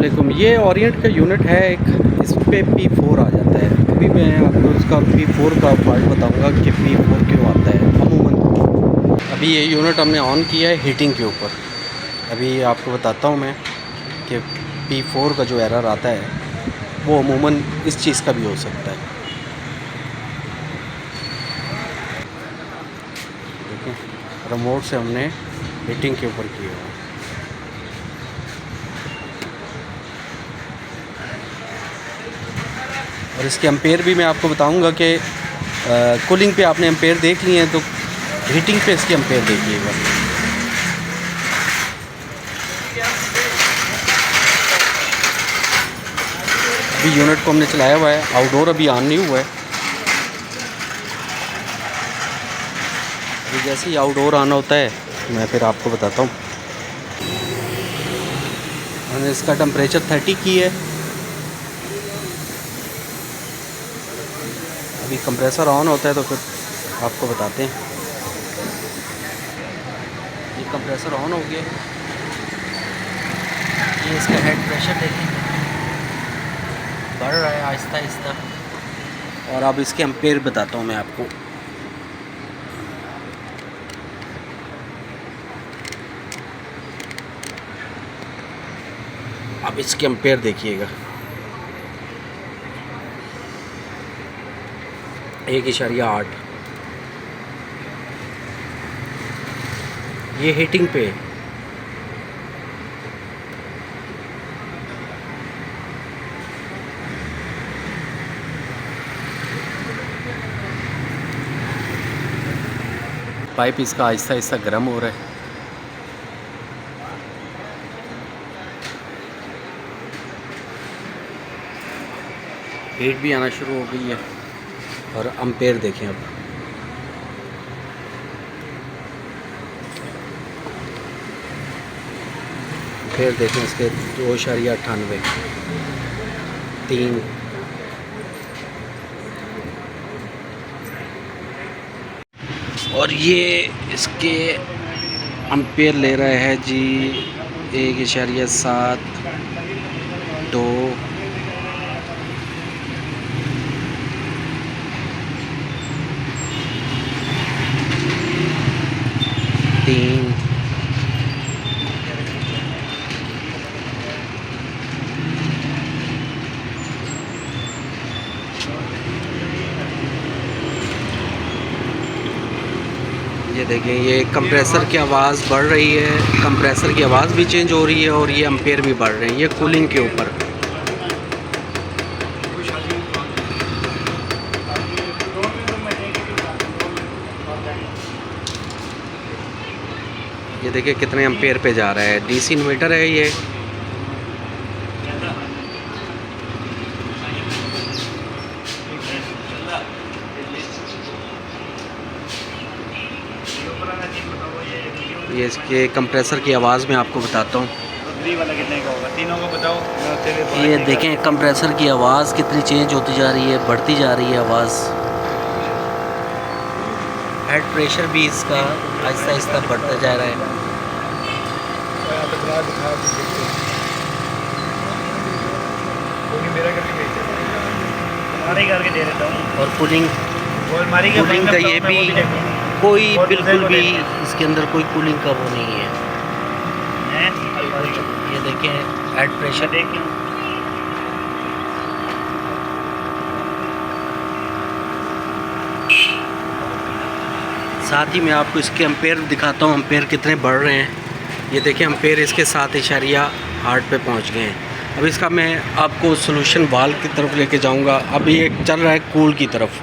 वालेकुम। ये ओरिएंट का यूनिट है एक, इस पे P4 आ जाता है। अभी मैं आपको इसका P4 का फॉल्ट बताऊंगा कि P4 क्यों आता है अमूमन। अभी ये यूनिट हमने ऑन किया है हीटिंग के ऊपर। अभी आपको बताता हूँ मैं कि P4 का जो एरर आता है वो अमूमन इस चीज़ का भी हो सकता है। देखिए रिमोट से हमने हीटिंग के ऊपर किया है। और इसके एम्पेयर भी मैं आपको बताऊंगा कि कूलिंग पे आपने एम्पेयर देख लिए हैं तो हीटिंग पे इसके एम्पेयर देखिएगा। अभी यूनिट को हमने चलाया हुआ है, आउटडोर अभी ऑन नहीं हुआ है। अभी जैसे ही आउटडोर ऑन होता है मैं फिर आपको बताता हूँ। मैंने इसका टेम्परेचर 30 की है। अभी कंप्रेसर ऑन होता है तो फिर आपको बताते हैं। ये कंप्रेसर ऑन हो गया। ये इसका हेड प्रेशर देखें, बढ़ रहा है आहिस्ता आहिस्ता। और अब इसके एम्पेयर बताता हूँ मैं आपको। अब इसके एम्पेयर देखिएगा, 1.8। ये हीटिंग पे पाइप इसका आहिस्ता आहिस्ता गर्म हो रहा है। हीट भी आना शुरू हो गई है। और एम्पेयर देखें अब, फिर देखें इसके 2.98, 3। और ये इसके एम्पेयर ले रहा है जी 1.7, 2, 3, 'ये देखें ये कंप्रेसर की आवाज़ बढ़ रही है, कंप्रेसर की आवाज़ भी चेंज हो रही है और ये एम्पेयर भी बढ़ रहे हैं। ये कूलिंग के ऊपर। ये देखिए कितने एम्पेयर पे जा रहा है। डीसी इन्वर्टर है ये। ये इसके कंप्रेसर की आवाज़ में आपको बताता हूँ। ये देखें कंप्रेसर की आवाज़ कितनी चेंज होती जा रही है, बढ़ती जा रही है आवाज़। हेड प्रेशर भी इसका आहिस्ता आहिस्ता बढ़ता जा रहा है। और कूलिंग का ये भी कोई बिल्कुल भी इसके अंदर कोई कूलिंग का वो नहीं है। ये देखें हेड प्रेशर देखें, साथ ही मैं आपको इसके एम्पेयर दिखाता हूँ, एम्पेयर कितने बढ़ रहे हैं। ये देखें एम्पेयर इसके 7.8 पे पहुँच गए हैं। अब इसका मैं आपको सॉल्यूशन वाल की तरफ लेके जाऊँगा। अभी ये चल रहा है कूल की तरफ।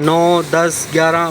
9 10 11